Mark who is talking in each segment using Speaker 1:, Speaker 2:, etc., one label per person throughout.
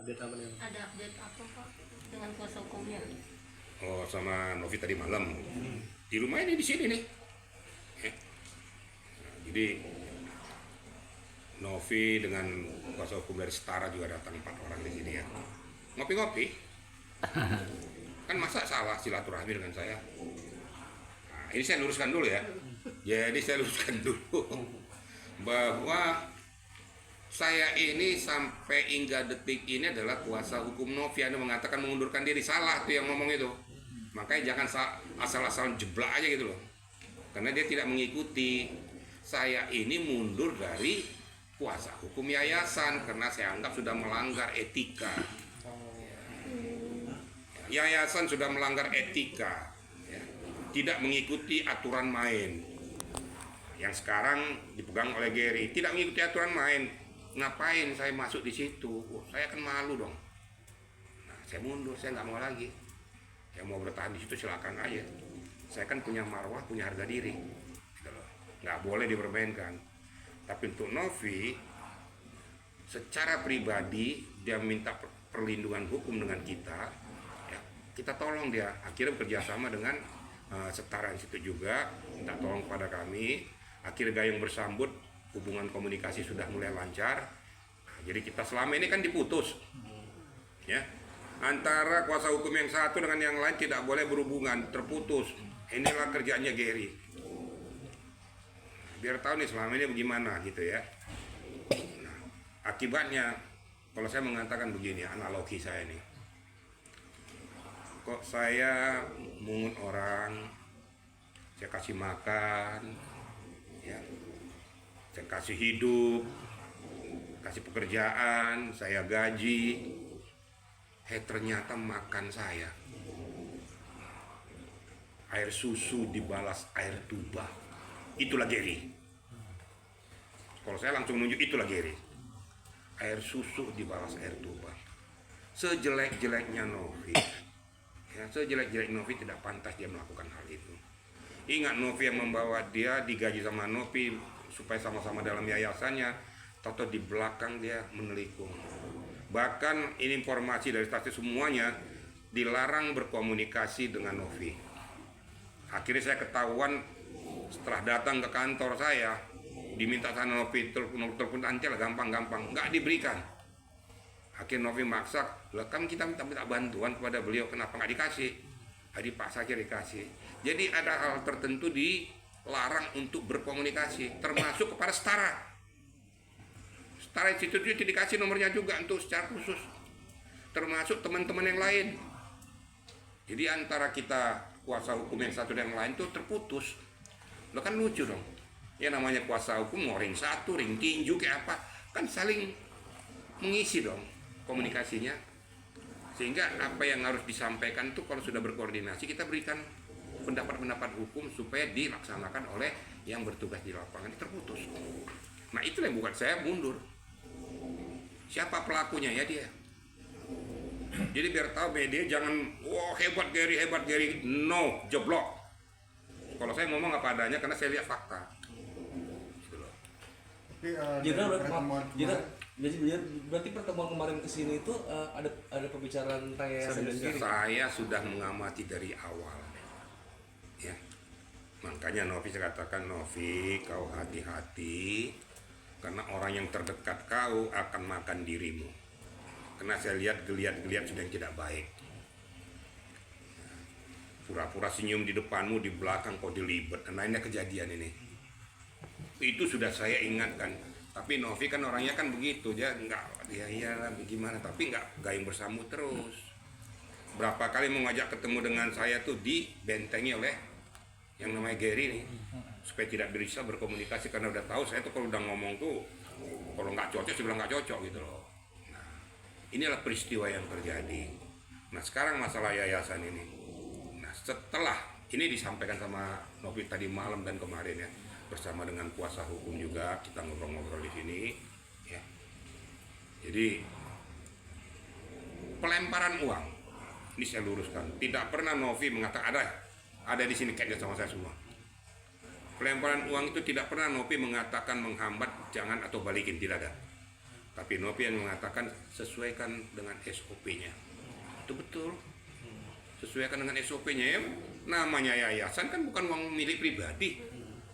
Speaker 1: update apa nih?
Speaker 2: Ada update apa Pak dengan kuasa hukumnya?
Speaker 3: Oh, sama Novi tadi malam. Di rumah ini, di sini nih. Ya. Nah, jadi Novi dengan kuasa hukum dari Setara juga datang 4 orang di sini ya. Ngopi-ngopi. Kan masa salah silaturahmi dengan saya? Nah, ini saya luruskan dulu ya. Jadi saya luruskan dulu bahwa saya ini sampai hingga detik ini adalah kuasa hukum Novi. Anda mengatakan mengundurkan diri, salah tuh yang ngomong itu. Makanya jangan asal-asal jeblak aja gitu loh. Karena dia tidak mengikuti. Saya ini mundur dari kuasa hukum yayasan karena saya anggap sudah melanggar etika. Yayasan sudah melanggar etika, ya. Tidak mengikuti aturan main. Yang sekarang dipegang oleh Gary, tidak mengikuti aturan main. Ngapain saya masuk di situ? Saya kan malu dong. Nah, saya mundur, saya nggak mau lagi. Yang mau bertahan di situ silakan aja. Saya kan punya marwah, punya harga diri, gitu loh. Nggak boleh dipermainkan. Tapi untuk Novi, secara pribadi dia minta perlindungan hukum dengan kita, ya, kita tolong dia. Akhirnya bekerja sama dengan Setara di situ juga, minta tolong kepada kami. Akhirnya gayung bersambut, hubungan komunikasi sudah mulai lancar. Nah, jadi kita selama ini kan diputus, ya, antara kuasa hukum yang satu dengan yang lain tidak boleh berhubungan, terputus. Inilah kerjaannya Gary. Biar tahu nih selama ini bagaimana gitu ya. Nah, akibatnya kalau saya mengatakan begini, analogi saya nih, kok saya mungut orang, saya kasih makan, ya, saya kasih hidup, kasih pekerjaan, saya gaji, ternyata makan saya, air susu dibalas air tuba, itulah Gary. Kalau saya langsung nunjuk, itulah Gary. Air susu dibalas air tuba. Sejelek-jeleknya Novi, ya, sejelek-jelek Novi tidak pantas dia melakukan hal itu. Ingat, Novi yang membawa dia, digaji sama Novi supaya sama-sama dalam yayasannya, atau di belakang dia menelikung. Bahkan ini informasi dari stasiun semuanya dilarang berkomunikasi dengan Novi. Akhirnya saya ketahuan setelah datang ke kantor saya, diminta sana Novi telepon Ancel, gampang-gampang, nggak diberikan. Akhirnya Novi maksa, lah kan kita minta bantuan kepada beliau, kenapa nggak dikasih? Dipaksa aja dikasih. Jadi ada hal tertentu dilarang untuk berkomunikasi, termasuk kepada Setara. Setara Institute itu dikasih nomornya juga untuk secara khusus, termasuk teman-teman yang lain. Jadi antara kita kuasa hukum yang satu dan yang lain itu terputus. Lo kan lucu dong. Ya namanya kuasa hukum mau ring satu, ring tinju kayak apa, kan saling mengisi dong komunikasinya. Sehingga apa yang harus disampaikan itu kalau sudah berkoordinasi, kita berikan pendapat-pendapat hukum supaya dilaksanakan oleh yang bertugas di lapangan. Ini terputus. Nah, itulah yang buat saya mundur. Siapa pelakunya? Ya dia. Jadi biar tahu media jangan, wah hebat Gary, no, jeblok. Kalau saya ngomong apa adanya karena saya lihat fakta. Gitu loh.
Speaker 1: Berarti pertemuan kemarin kesini itu ada pembicaraan tentang yayasan dan Gary.
Speaker 3: Saya sudah mengamati dari awal, ya. Makanya Novi, saya katakan, Novi, kau hati-hati karena orang yang terdekat kau akan makan dirimu. Karena saya lihat geliat-geliat sudah yang tidak baik. Pura-pura senyum di depanmu, di belakang kau dilibet. Nah, ini kejadian ini. Itu sudah saya ingatkan. Tapi Novi kan orangnya kan begitu, dia nggak, dia iyalah gimana, tapi nggak gayung bersambut terus. Berapa kali mau ngajak ketemu dengan saya tuh dibentengi oleh yang namanya Gary nih, supaya tidak bisa berkomunikasi karena udah tahu saya tuh kalau udah ngomong tuh, kalau nggak cocok saya bilang nggak cocok gitu loh. Nah, inilah peristiwa yang terjadi. Nah, sekarang masalah yayasan ini. Nah, setelah ini disampaikan sama Novi tadi malam dan kemarin ya, bersama dengan kuasa hukum juga kita ngobrol-ngobrol di sini, ya. Jadi pelemparan uang ini saya luruskan. Tidak pernah Novi mengatakan ada di sini kayaknya sama saya semua. Pelemparan uang itu tidak pernah Novi mengatakan menghambat, jangan atau balikin, tidak ada. Tapi Novi yang mengatakan sesuaikan dengan SOP-nya. Itu betul. Sesuaikan dengan SOP-nya ya. Namanya yayasan kan bukan uang milik pribadi.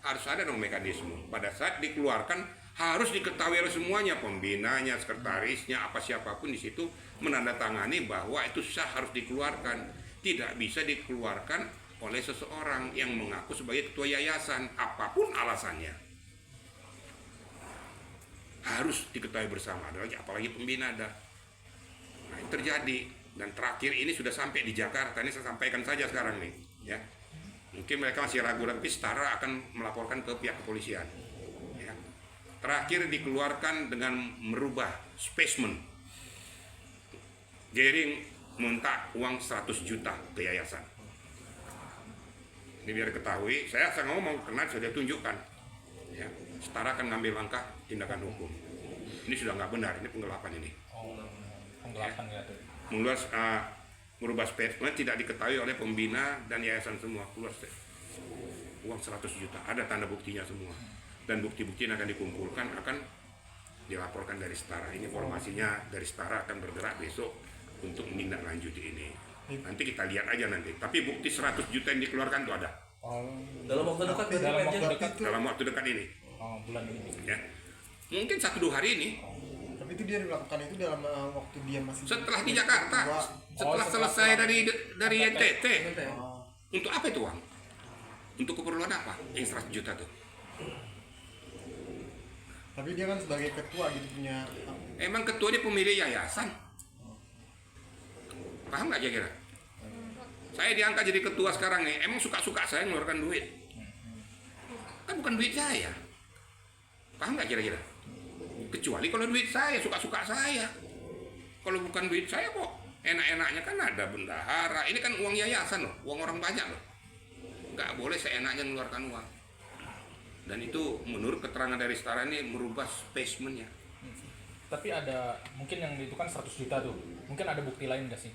Speaker 3: Harus ada dong mekanisme. Pada saat dikeluarkan harus diketahui oleh semuanya, pembinanya, sekretarisnya, apa siapapun di situ menandatangani bahwa itu sah, harus dikeluarkan. Tidak bisa dikeluarkan oleh seseorang yang mengaku sebagai ketua yayasan, apapun alasannya. Harus diketahui bersama, apalagi pembina ada. Nah, itu terjadi. Dan terakhir ini sudah sampai di Jakarta, ini saya sampaikan saja sekarang nih, ya. Mungkin mereka masih ragu, tapi setara akan melaporkan ke pihak kepolisian. Ya. Terakhir dikeluarkan dengan merubah spesimen. Gering minta uang 100 juta ke yayasan. Ini biar ketahui, saya ngomong karena sudah tunjukkan. Ya, setara akan ngambil langkah tindakan hukum. Ini sudah nggak benar, ini penggelapan ini.
Speaker 4: Penggelapan ya tuh.
Speaker 3: Merubah spesimen tidak diketahui oleh pembina dan yayasan semua, keluar uang 100 juta, ada tanda buktinya semua, dan bukti-bukti yang akan dikumpulkan akan dilaporkan dari Setara. Ini informasinya dari Setara akan bergerak besok untuk menindaklanjuti ini. Nanti kita lihat aja nanti, tapi bukti 100 juta yang dikeluarkan itu ada
Speaker 1: Dalam waktu dekat ya,
Speaker 4: Dalam
Speaker 1: Pak,
Speaker 4: waktu
Speaker 1: ya?
Speaker 4: dekat.
Speaker 3: dalam waktu dekat ini,
Speaker 4: Bulan ini.
Speaker 3: ya mungkin 1-2 hari ini.
Speaker 5: Tapi itu dia melakukan itu dalam waktu dia masih
Speaker 3: Setelah di Jakarta, setelah selesai dari NTT.
Speaker 5: Oh.
Speaker 3: Untuk apa itu uang? Untuk keperluan apa? Yang 100 juta tuh.
Speaker 5: Tapi dia kan sebagai ketua gitu punya
Speaker 3: Emang ketua dia pemilik yayasan. Paham nggak kira-kira? Saya diangkat jadi ketua sekarang nih. Emang suka-suka saya ngeluarkan duit. Kan bukan duit saya. Paham nggak kira-kira? Kecuali kalau duit saya, suka-suka saya. Kalau bukan duit saya kok enak-enaknya kan ada bendahara. Ini kan uang yayasan loh, uang orang banyak loh. Nggak boleh seenaknya mengeluarkan uang. Dan itu menurut keterangan dari Setara ini merubah spesimennya.
Speaker 4: Tapi ada mungkin yang itu kan 100 juta tuh. Mungkin ada bukti lain nggak sih?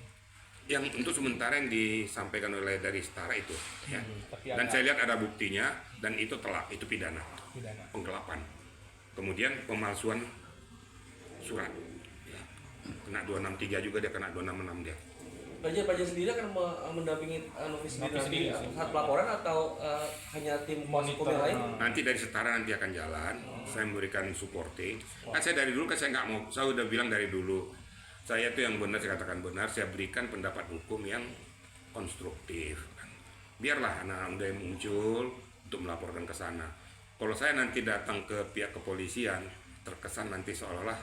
Speaker 3: Yang untuk sementara yang disampaikan oleh dari Setara itu. Ya.
Speaker 4: Tapi
Speaker 3: Dan
Speaker 4: ada
Speaker 3: saya lihat ada buktinya dan itu telak, itu pidana,
Speaker 4: pidana.
Speaker 3: penggelapan. Kemudian pemalsuan surat. Ya. Kena 263 juga dia, kena 266 dia.
Speaker 1: Pajak sendiri akan mendampingi Novi sendiri
Speaker 4: Novi
Speaker 1: nanti
Speaker 4: sendiri.
Speaker 1: saat pelaporan atau hanya tim kuasa hukum yang lain?
Speaker 3: Nanti dari Setara nanti akan jalan, saya memberikan supporting. Kan saya dari dulu kan saya nggak mau, saya udah bilang dari dulu, saya itu yang benar, saya katakan benar, saya berikan pendapat hukum yang konstruktif. Biarlah anak muda yang muncul untuk melaporkan ke sana. Kalau saya nanti datang ke pihak kepolisian, terkesan nanti seolah-olah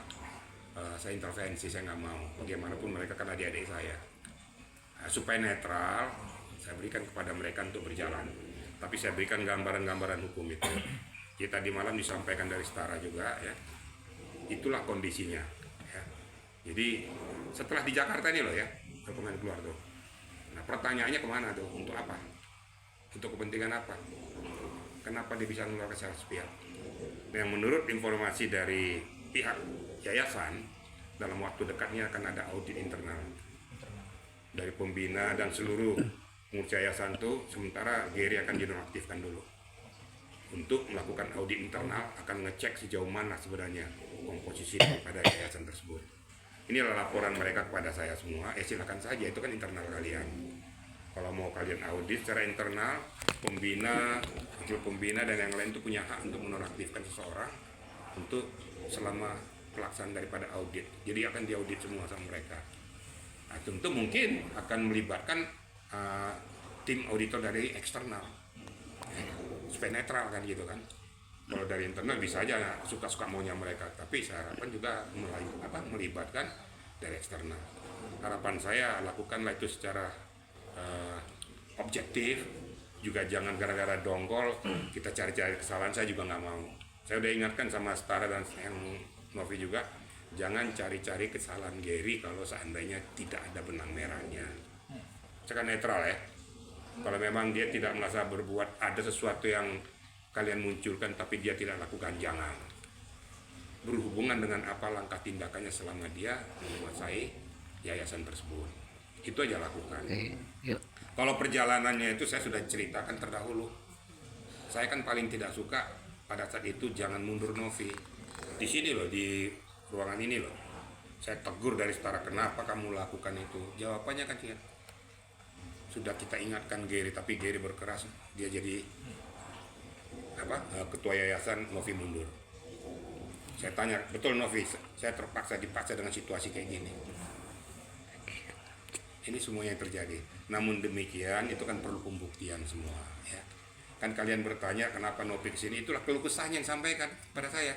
Speaker 3: saya intervensi, saya nggak mau. Bagaimanapun mereka kan adik-adik saya. Nah, supaya netral, saya berikan kepada mereka untuk berjalan. Tapi saya berikan gambaran-gambaran hukum itu. Kita di malam disampaikan dari Setara juga, ya. Itulah kondisinya. Ya. Jadi setelah di Jakarta ini loh ya, dokumen keluar tuh. Nah pertanyaannya kemana tuh? Untuk apa? Untuk kepentingan apa? Kenapa dia bisa mengeluarkan secara sepihak? Yang menurut informasi dari pihak yayasan, dalam waktu dekatnya akan ada audit internal dari pembina dan seluruh pengurus yayasan itu. Sementara Gary akan dinonaktifkan dulu untuk melakukan audit internal, akan ngecek sejauh mana sebenarnya komposisi daripada yayasan tersebut. Inilah laporan mereka kepada saya semua. Silakan saja, itu kan internal kalian. Kalau mau kalian audit secara internal, pembina, wakil pembina dan yang lain itu punya hak untuk menonaktifkan seseorang untuk selama pelaksanaan daripada audit. Jadi akan diaudit semua sama mereka. Nah, tentu mungkin akan melibatkan tim auditor dari eksternal, supaya netral kan gitu kan. Kalau dari internal bisa aja suka-suka maunya mereka, tapi saya harapkan juga melibatkan dari eksternal. Harapan saya lakukanlah itu secara objektif, juga jangan gara-gara dongkol kita cari-cari kesalahan. Saya juga nggak mau. Saya udah ingatkan sama Setara dan yang Novi juga, jangan cari-cari kesalahan Gary kalau seandainya tidak ada benang merahnya. Saya kan netral ya. Kalau memang dia tidak merasa berbuat, ada sesuatu yang kalian munculkan tapi dia tidak lakukan, jangan. Berhubungan dengan apa langkah tindakannya selama dia menguasai yayasan tersebut. Itu aja lakukan. Kalau perjalanannya itu saya sudah ceritakan terdahulu. Saya kan paling tidak suka pada saat itu jangan mundur Novi. Di sini loh, di ruangan ini loh. Saya tegur dari setara, kenapa kamu lakukan itu? Jawabannya kan dia, sudah kita ingatkan Gary, tapi Gary berkeras, dia jadi ketua yayasan, Novi mundur. Saya tanya, betul Novi, saya dipaksa dengan situasi kayak gini. Ini semuanya yang terjadi. Namun demikian itu kan perlu pembuktian semua, ya. Kan kalian bertanya kenapa Novi kesini, itulah keluh kesahnya yang sampaikan pada saya.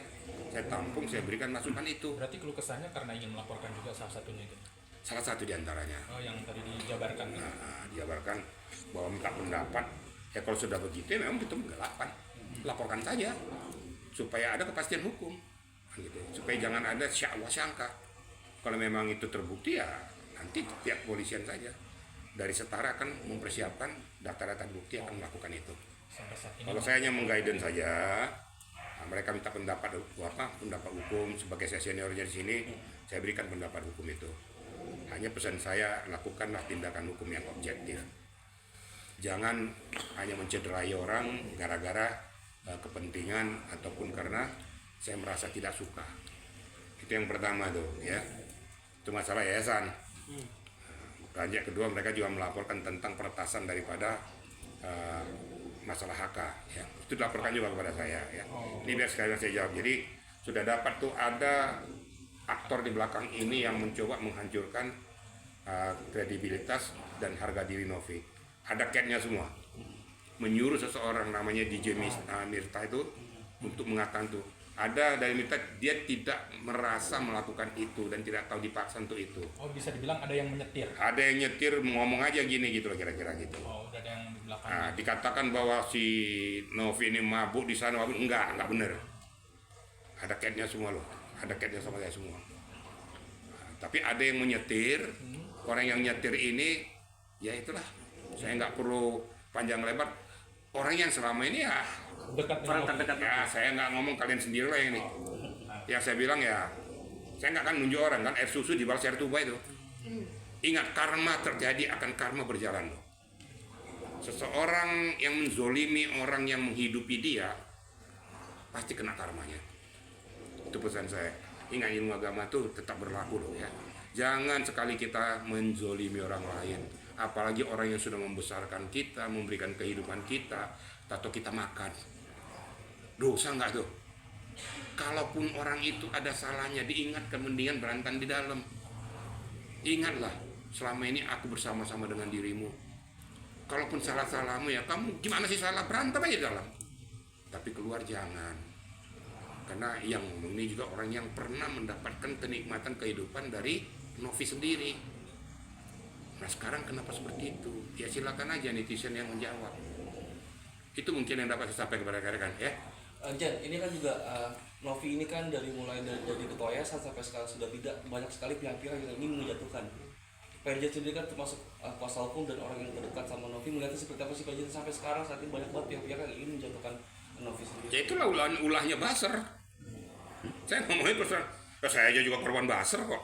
Speaker 3: Saya tampung, saya berikan masukan itu.
Speaker 4: Berarti keluh kesahnya karena ingin melaporkan juga salah satunya itu.
Speaker 3: Salah satu diantaranya.
Speaker 4: Oh, yang tadi dijabarkan.
Speaker 3: Dijabarkan bahwa minta pendapat. Ya kalau sudah begitu ya memang itu penggelapan. Laporkan saja supaya ada kepastian hukum, gitu. Supaya jangan ada sangka. Kalau memang itu terbukti ya nanti pihak polisian saja dari setara akan mempersiapkan data-data bukti akan melakukan itu.
Speaker 4: Sampai saat ini
Speaker 3: Kalau saya hanya mengguidance saja, mereka minta pendapat hukum sebagai saya seniornya di sini, saya berikan pendapat hukum itu. Hanya pesan saya, lakukanlah tindakan hukum yang objektif. Jangan hanya mencederai orang gara-gara kepentingan ataupun karena saya merasa tidak suka. Itu yang pertama tuh, ya. Itu masalah yayasan. Lanjut kedua, mereka juga melaporkan tentang peretasan daripada masalah HK, ya. Itu dilaporkan juga kepada saya, ya. Ini biar sekalian saya jawab. Jadi sudah dapat tuh ada aktor di belakang ini yang mencoba menghancurkan kredibilitas dan harga diri Novi. Ada catnya semua. Menyuruh seseorang namanya DJ Mirta itu untuk mengatakan tuh. Ada dari Mirta, dia tidak merasa melakukan itu dan tidak tahu dipaksa untuk itu.
Speaker 4: Oh, bisa dibilang ada yang menyetir.
Speaker 3: Ada yang nyetir ngomong aja gini gitu loh kira-kira gitu.
Speaker 4: Oh, udah ada yang di belakang.
Speaker 3: Nah, dikatakan bahwa si Novi ini mabuk di sana, mabuk. Enggak benar. Ada catnya semua loh. Ada catnya sama saya semua. Nah, tapi ada yang menyetir, orang yang nyetir ini, ya itulah. Saya nggak perlu panjang lebar. Orang yang selama ini ya
Speaker 4: Dekat
Speaker 1: Orang terdekat.
Speaker 3: ya saya nggak ngomong, kalian sendiri lah yang ini. Yang saya bilang ya, saya nggak akan nunjuk orang kan, air susu dibalas air tuba itu. Ingat, karma terjadi akan karma berjalan loh. Seseorang yang menzolimi orang yang menghidupi dia pasti kena karmanya. Itu pesan saya. Ingat, ilmu agama tuh tetap berlaku loh ya. Jangan sekali kita menzolimi orang lain, apalagi orang yang sudah membesarkan kita, memberikan kehidupan kita, atau kita makan. Dosa nggak tuh? Kalaupun orang itu ada salahnya, diingatkan, mendingan berantem di dalam. Ingatlah, selama ini aku bersama-sama dengan dirimu. Kalaupun salah-salahmu ya kamu gimana sih salah, berantem aja di dalam. Tapi keluar jangan. Karena yang ngomong ini juga orang yang pernah mendapatkan kenikmatan kehidupan dari Novi sendiri. Nah sekarang kenapa seperti itu? Ya silakan aja netizen yang menjawab. Itu mungkin yang dapat saya sampaikan kepada rekan-rekan ya.
Speaker 1: Jan, ini kan juga Novi ini kan dari mulai dari ketua yayasan sampai sekarang sudah tidak banyak sekali pihak-pihak yang ingin menjatuhkan. Pak Jan sendiri kan termasuk kuasa hukum dan orang yang terdekat sama Novi, melihatnya seperti apa sih Pak Jan sampai sekarang saat ini banyak banget pihak-pihak yang ingin menjatuhkan Novi sendiri.
Speaker 3: Ya itulah ulahnya Basar. Saya ngomongin persoalan, saya aja juga korban Basar kok.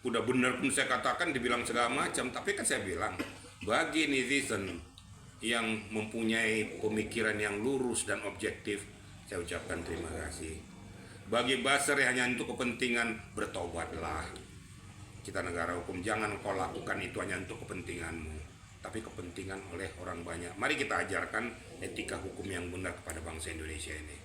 Speaker 3: Udah bener pun saya katakan dibilang segala macam, tapi kan saya bilang bagi netizen yang mempunyai pemikiran yang lurus dan objektif, saya ucapkan terima kasih. Bagi Basar yang hanya untuk kepentingan, bertobatlah. Kita negara hukum, jangan kau lakukan itu hanya untuk kepentinganmu, tapi kepentingan oleh orang banyak. Mari kita ajarkan etika hukum yang benar kepada bangsa Indonesia ini,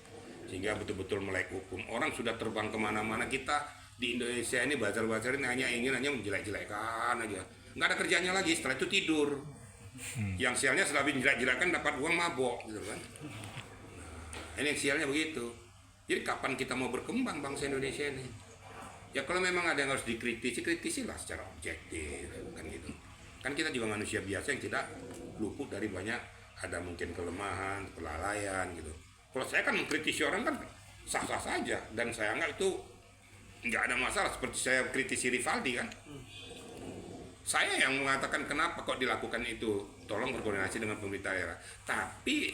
Speaker 3: sehingga betul-betul melek hukum. Orang sudah terbang kemana-mana, kita di Indonesia ini bazar-bazar ini hanya menjelek-jelekkan aja, nggak ada kerjanya lagi. Setelah itu tidur. Yang sialnya setelah menjelek-jelekkan dapat uang mabok gitu kan. Nah, ini sialnya begitu. Jadi kapan kita mau berkembang bangsa Indonesia ini? Ya kalau memang ada yang harus dikritisi, kritisilah secara objektif kan gitu. Kan kita juga manusia biasa yang tidak luput dari banyak, ada mungkin kelemahan, kelalaian gitu. Kalau saya kan mengkritisi orang kan sah-sah saja, dan saya anggap itu nggak ada masalah. Seperti saya kritisi Rivaldi kan, saya yang mengatakan kenapa kok dilakukan itu, tolong berkoordinasi dengan pemerintah daerah. Tapi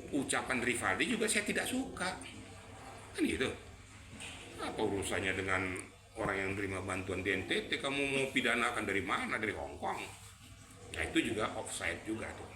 Speaker 3: ucapan Rivaldi juga saya tidak suka kan gitu. Apa urusannya dengan orang yang terima bantuan di NTT? Kamu mau pidanakan dari mana? Dari Hongkong. Nah itu juga offside juga tuh.